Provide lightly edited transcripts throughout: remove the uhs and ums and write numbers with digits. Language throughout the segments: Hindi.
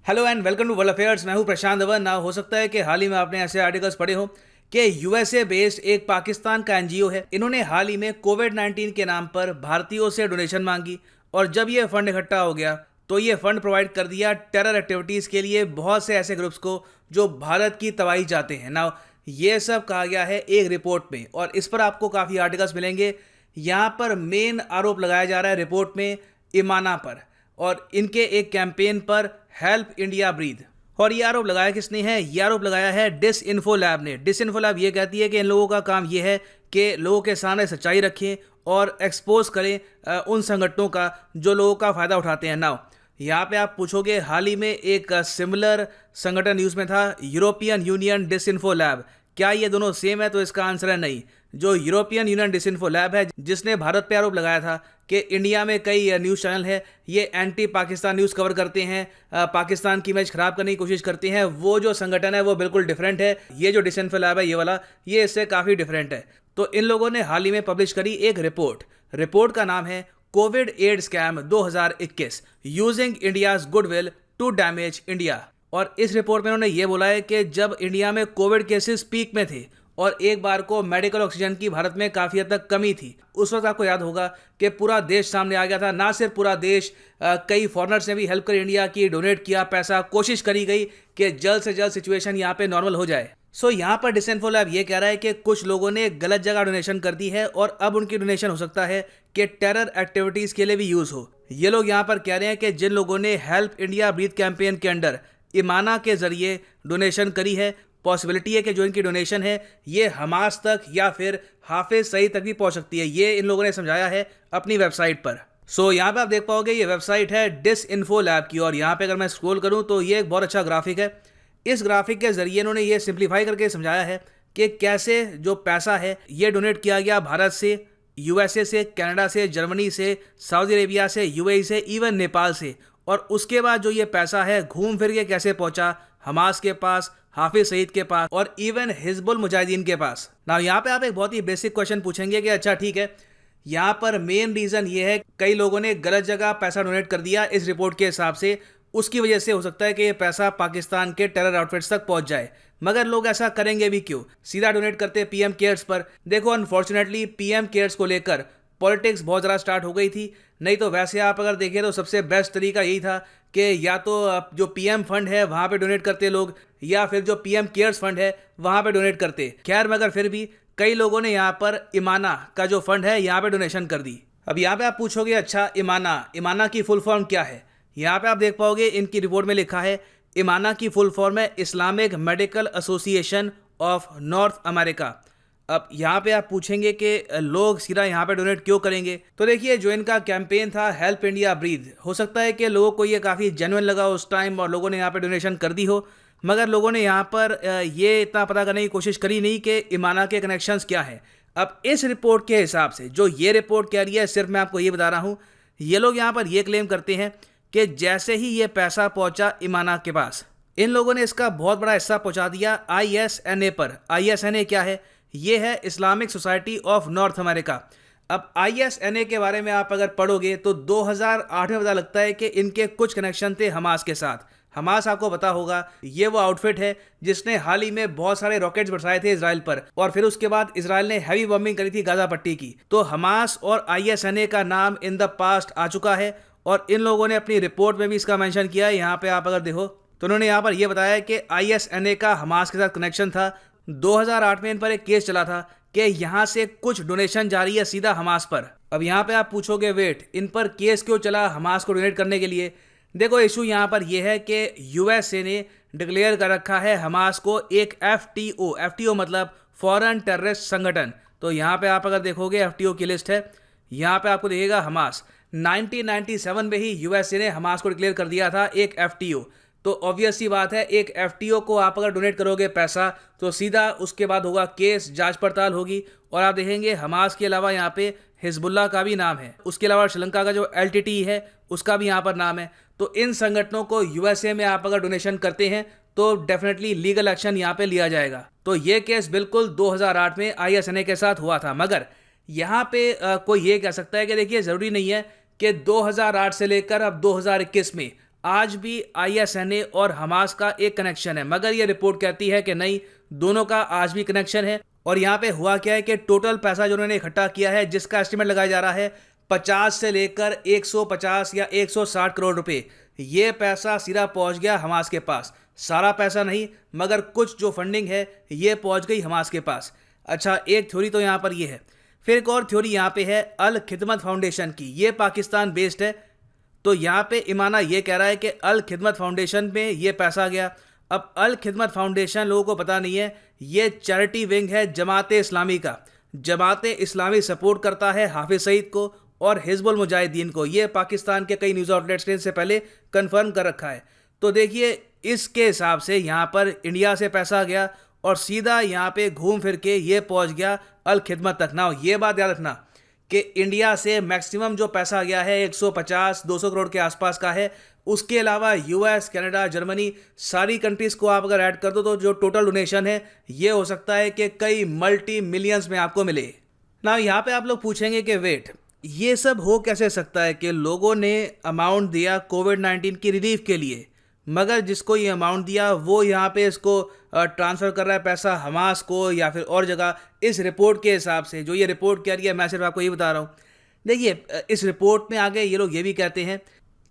Hello and welcome to world affairs. मैं हूं प्रशांत अवर। ना हो सकता है कि हाल ही में आपने ऐसे आर्टिकल्स पढ़े हो कि यूएसए बेस्ड एक पाकिस्तान का एनजीओ है, इन्होंने हाल ही में कोविड-19 के नाम पर भारतीयों से डोनेशन मांगी और जब ये फंड इकट्ठा हो गया तो ये फंड प्रोवाइड कर दिया टेरर एक्टिविटीज़ के लिए बहुत से ऐसे ग्रुप्स को जो भारत की तबाही चाहते हैं। ना ये सब कहा गया है एक रिपोर्ट में और इस पर आपको काफ़ी आर्टिकल्स मिलेंगे। यहाँ पर मेन आरोप लगाया जा रहा है रिपोर्ट में ईमाना पर और इनके एक कैंपेन पर हेल्प इंडिया ब्रीथ। और ये आरोप लगाया किसने है? ये आरोप लगाया है डिसइन्फो लैब ने। डिसइन्फो लैब ये कहती है कि इन लोगों का काम ये है कि लोगों के सामने सच्चाई रखें और एक्सपोज करें उन संगठनों का जो लोगों का फ़ायदा उठाते हैं। नाउ यहाँ पे आप पूछोगे, हाल ही में एक सिमिलर संगठन न्यूज़ में था, यूरोपियन यूनियन डिसइन्फो लैब। क्या ये दोनों सेम है? तो इसका आंसर है नहीं। जो यूरोपियन यूनियन डिसइन्फो लैब है, जिसने भारत पे आरोप लगाया था कि इंडिया में कई न्यूज़ चैनल है ये एंटी पाकिस्तान न्यूज़ कवर करते हैं, पाकिस्तान की इमेज खराब करने की कोशिश करते हैं, वो जो संगठन है वो बिल्कुल डिफरेंट है। ये जो डिसइन्फो लैब है ये वाला, ये इससे काफ़ी डिफरेंट है। तो इन लोगों ने हाल ही में पब्लिश करी एक रिपोर्ट का नाम है COVID aid scam 2021 using India's goodwill to damage India. और इस रिपोर्ट में उन्होंने ये बोला है कि जब इंडिया में कोविड केसेस पीक में थे और एक बार को मेडिकल ऑक्सीजन की भारत में काफ़ी हद तक कमी थी, उस वक्त आपको याद होगा कि पूरा देश सामने आ गया था। ना सिर्फ पूरा देश, कई फॉरेनर्स ने भी हेल्प करी इंडिया की, डोनेट किया पैसा, कोशिश करी गई कि जल्द से जल्द सिचुएशन यहाँ पे नॉर्मल हो जाए। सो यहाँ पर डिसइन्फो लैब ये कह रहा है कि कुछ लोगों ने गलत जगह डोनेशन कर दी है और अब उनकी डोनेशन हो सकता है कि टेरर एक्टिविटीज़ के लिए भी यूज़ हो। ये लोग यहाँ पर कह रहे हैं कि जिन लोगों ने हेल्प इंडिया ब्रीथ कैंपेन के अंडर ईमाना के ज़रिए डोनेशन करी है, पॉसिबिलिटी है कि जो इनकी डोनेशन है ये हमास तक या फिर हाफिज सईद तक भी पहुंच सकती है। ये इन लोगों ने समझाया है अपनी वेबसाइट पर। सो यहाँ पे आप देख पाओगे ये वेबसाइट है डिसइन्फो लैब की और यहाँ पे अगर मैं स्क्रॉल करूँ तो ये एक बहुत अच्छा ग्राफिक है। इस ग्राफिक के ज़रिए इन्होंने ये सिंप्लीफाई करके समझाया है कि कैसे जो पैसा है ये डोनेट किया गया भारत से, यूएसए से, कनाडा से, जर्मनी से, सऊदी अरेबिया से, यूएई से, इवन नेपाल से, और उसके बाद जो ये पैसा है घूम फिर के कैसे पहुंचा हमास के पास, हाफिज सईद के पास और इवन हिजबुल मुजाहिदीन के पास। ना यहाँ पे आप एक बहुत ही बेसिक क्वेश्चन पूछेंगे कि अच्छा ठीक है, यहाँ पर मेन रीज़न ये है कई लोगों ने गलत जगह पैसा डोनेट कर दिया इस रिपोर्ट के हिसाब से, उसकी वजह से हो सकता है कि ये पैसा पाकिस्तान के टेरर आउटफिट्स तक पहुंच जाए। मगर लोग ऐसा करेंगे भी क्यों? सीधा डोनेट करते पीएम केयर्स पर। देखो अनफॉर्चुनेटली पीएम केयर्स को लेकर पॉलिटिक्स बहुत ज़्यादा स्टार्ट हो गई थी। नहीं तो वैसे आप अगर देखें तो सबसे बेस्ट तरीका यही था कि या तो जो पीएम फंड है वहाँ पे डोनेट करते लोग, या फिर जो पीएम केयर्स फंड है वहाँ पे डोनेट करते। खैर मगर फिर भी कई लोगों ने यहाँ पर ईमाना का जो फंड है यहाँ पे डोनेशन कर दी। अब यहाँ पे आप पूछोगे अच्छा ईमाना की फुल फॉर्म क्या है? यहाँ पे आप देख पाओगे इनकी रिपोर्ट में लिखा है ईमाना की फुल फॉर्म है Islamic medical association of north America. अब यहाँ पे आप पूछेंगे कि लोग सीधा यहाँ पे डोनेट क्यों करेंगे? तो देखिए जो इनका कैंपेन था हेल्प इंडिया ब्रीथ, हो सकता है कि लोगों को ये काफ़ी जेन्युइन लगा उस टाइम और लोगों ने यहाँ पे डोनेशन कर दी हो, मगर लोगों ने यहाँ पर ये इतना पता करने की कोशिश करी नहीं कि ईमाना के कनेक्शंस क्या हैं। अब इस रिपोर्ट के हिसाब से जो ये रिपोर्ट कह रही है, सिर्फ मैं आपको ये बता रहा हूँ, ये लोग यहाँ पर ये क्लेम करते हैं कि जैसे ही ये पैसा पहुँचा ईमाना के पास, इन लोगों ने इसका बहुत बड़ा हिस्सा पहुँचा दिया ISNA पर। ISNA क्या है? ये है Islamic society of north America. अब ISNA के बारे में आप अगर पढ़ोगे तो 2008 में पता लगता है कि इनके कुछ कनेक्शन थे हमास के साथ। हमास आपको पता होगा ये वो आउटफिट है जिसने हाल ही में बहुत सारे रॉकेट्स बरसाए थे इजराइल पर, और फिर उसके बाद इजराइल ने हैवी बॉम्बिंग करी थी गाजा पट्टी की। तो हमास और ISNA का नाम इन द पास्ट आ चुका है और इन लोगों ने अपनी रिपोर्ट में भी इसका मेंशन किया है। यहाँ पे आप अगर देखो तो उन्होंने यहाँ पर यह बताया कि ISNA का हमास के साथ कनेक्शन था। 2008 में इन पर एक केस चला था कि यहाँ से कुछ डोनेशन जा रही है सीधा हमास पर। अब यहाँ पे आप पूछोगे वेट, इन पर केस क्यों चला हमास को डोनेट करने के लिए? देखो इशू यहाँ पर यह है कि यूएसए ने डिक्लेयर कर रखा है हमास को एक FTO मतलब फॉरेन टेररिस्ट संगठन। तो यहाँ पे आप अगर देखोगे FTO की लिस्ट है, यहाँ पे आपको दिखेगा हमास। 1997 में ही यूएसए ने हमास को डिक्लेयर कर दिया था एक FTO। तो ऑब्वियस सी बात है एक FTO को आप अगर डोनेट करोगे पैसा तो सीधा उसके बाद होगा केस, जांच पड़ताल होगी। और आप देखेंगे हमास के अलावा यहाँ पे हिजबुल्लाह का भी नाम है, उसके अलावा श्रीलंका का जो LTT है उसका भी यहाँ पर नाम है। तो इन संगठनों को यूएसए में आप अगर डोनेशन करते हैं तो डेफिनेटली लीगल एक्शन यहाँ पे लिया जाएगा। तो ये केस बिल्कुल 2008 में ISNA के साथ हुआ था। मगर यहाँ पे कोई ये कह सकता है कि देखिए ज़रूरी नहीं है कि 2008 से लेकर अब 2021 में आज भी ISNA और हमास का एक कनेक्शन है, मगर ये रिपोर्ट कहती है कि नहीं, दोनों का आज भी कनेक्शन है। और यहाँ पे हुआ क्या है कि टोटल पैसा जो उन्होंने इकट्ठा किया है, जिसका एस्टिमेट लगाया जा रहा है 50 से लेकर 150 या 160 करोड़ रुपए, ये पैसा सीधा पहुंच गया हमास के पास। सारा पैसा नहीं, मगर कुछ जो फंडिंग है ये पहुंच गई हमास के पास। अच्छा, एक थ्योरी तो यहाँ पर ये है। फिर एक और थ्योरी यहाँ पे है अल खिदमत फाउंडेशन की, ये पाकिस्तान बेस्ड है। तो यहाँ पे इमाना ये कह रहा है कि अल खिदमत फाउंडेशन में ये पैसा गया। अब अल खिदमत फाउंडेशन लोगों को पता नहीं है, ये चैरिटी विंग है जमात इस्लामी का। जमात इस्लामी सपोर्ट करता है हाफिज सईद को और हिजबुल मुजाहिदीन को। ये पाकिस्तान के कई न्यूज़ आउटलेट्स ने इससे पहले कंफर्म कर रखा है। तो देखिए, इसके हिसाब से यहाँ पर इंडिया से पैसा गया और सीधा यहाँ पे घूम फिर के ये पहुँच गया अल खिदमत तक। ना ये बात याद रखना कि इंडिया से मैक्सिमम जो पैसा गया है 150-200 करोड़ के आसपास का है। उसके अलावा US, कनाडा, जर्मनी, सारी कंट्रीज़ को आप अगर ऐड कर दो तो जो टोटल डोनेशन है ये हो सकता है कि कई मल्टी मिलियंस में आपको मिले। ना यहाँ पे आप लोग पूछेंगे कि वेट, ये सब हो कैसे सकता है कि लोगों ने अमाउंट दिया कोविड-19 की रिलीफ के लिए, मगर जिसको ये अमाउंट दिया वो यहाँ पे इसको ट्रांसफ़र कर रहा है पैसा हमास को या फिर और जगह। इस रिपोर्ट के हिसाब से जो ये रिपोर्ट कह रही है, मैं सिर्फ आपको ये बता रहा हूँ। देखिए, इस रिपोर्ट में आगे ये लोग ये भी कहते हैं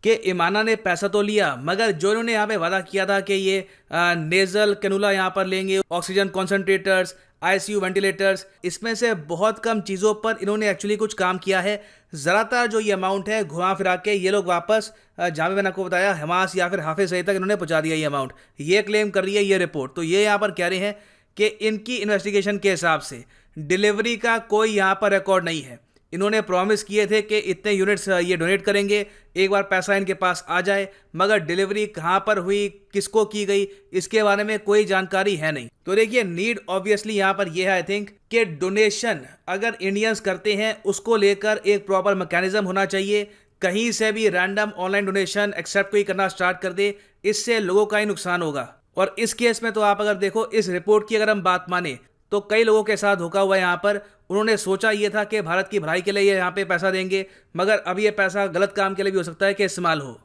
कि इमाना ने पैसा तो लिया, मगर जो इन्होंने यहाँ पे वादा किया था कि ये नेज़ल कैनुला यहाँ पर लेंगे, ऑक्सीजन कॉन्सनट्रेटर्स, ICU वेंटिलेटर्स, इसमें से बहुत कम चीज़ों पर इन्होंने एक्चुअली कुछ काम किया है। ज़्यादातर जो ये अमाउंट है घुमा फिरा के ये लोग वापस जहाँ पे मैंने आपको बताया हमास या फिर हाफिज सईद तक इन्होंने पहुँचा दिया ये अमाउंट। ये क्लेम कर रही है ये रिपोर्ट। तो ये यहाँ पर कह रहे हैं कि इनकी इन्वेस्टिगेशन के हिसाब से डिलीवरी का कोई यहाँ पर रिकॉर्ड नहीं है। इन्होंने प्रॉमिस किए थे कि इतने यूनिट्स ये डोनेट करेंगे एक बार पैसा इनके पास आ जाए, मगर डिलीवरी कहाँ पर हुई, किसको की गई, इसके बारे में कोई जानकारी है नहीं। तो देखिए, नीड ऑब्वियसली यहाँ पर यह है आई थिंक कि डोनेशन अगर इंडियंस करते हैं उसको लेकर एक प्रॉपर मैकेनिज्म होना चाहिए। कहीं से भी रैंडम ऑनलाइन डोनेशन एक्सेप्ट कोई करना स्टार्ट कर दे, इससे लोगों का ही नुकसान होगा। और इस केस में तो आप अगर देखो, इस रिपोर्ट की अगर हम बात माने तो कई लोगों के साथ धोखा हुआ है यहाँ पर। उन्होंने सोचा ये था कि भारत की भलाई के लिए ये यहाँ पे पैसा देंगे, मगर अब ये पैसा गलत काम के लिए भी हो सकता है कि इस्तेमाल हो।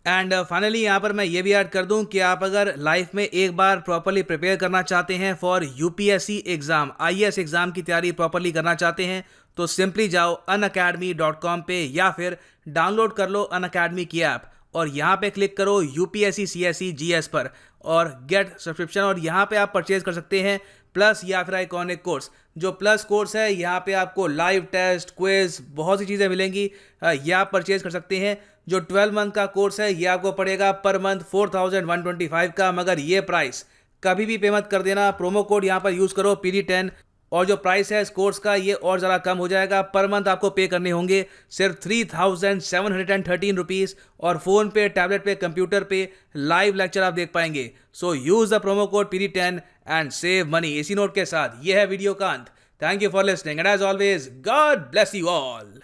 एंड फाइनली यहाँ पर मैं ये भी ऐड कर दूँ कि आप अगर लाइफ में एक बार प्रॉपरली प्रिपेयर करना चाहते हैं for UPSC exam, IAS exam की तैयारी प्रॉपरली करना चाहते हैं, तो सिंपली जाओ unacademy.com पे या फिर डाउनलोड कर लो अनअकैडमी की ऐप और यहाँ पे क्लिक करो UPSC CSE GS पर और गेट सब्सक्रिप्शन। और यहाँ पे आप परचेज कर सकते हैं प्लस या फिर आइकॉनिक कोर्स। जो प्लस कोर्स है यहाँ पे आपको लाइव टेस्ट, क्विज, बहुत सी चीज़ें मिलेंगी, ये आप परचेज कर सकते हैं। जो 12 मंथ का कोर्स है ये आपको पड़ेगा पर मंथ 4125 का, मगर ये प्राइस कभी भी पे मत कर देना। प्रोमो कोड यहाँ पर यूज़ करो PD10 और जो प्राइस है इस कोर्स का ये और ज़रा कम हो जाएगा। पर मंथ आपको पे करने होंगे सिर्फ 3713 रुपीज़ और फ़ोन पे, टैबलेट पे, कंप्यूटर पे लाइव लेक्चर आप देख पाएंगे। So use the promo code PD10 and save money. इसी नोट के साथ ये है वीडियो का अंत। Thank you for listening and as always God bless you all.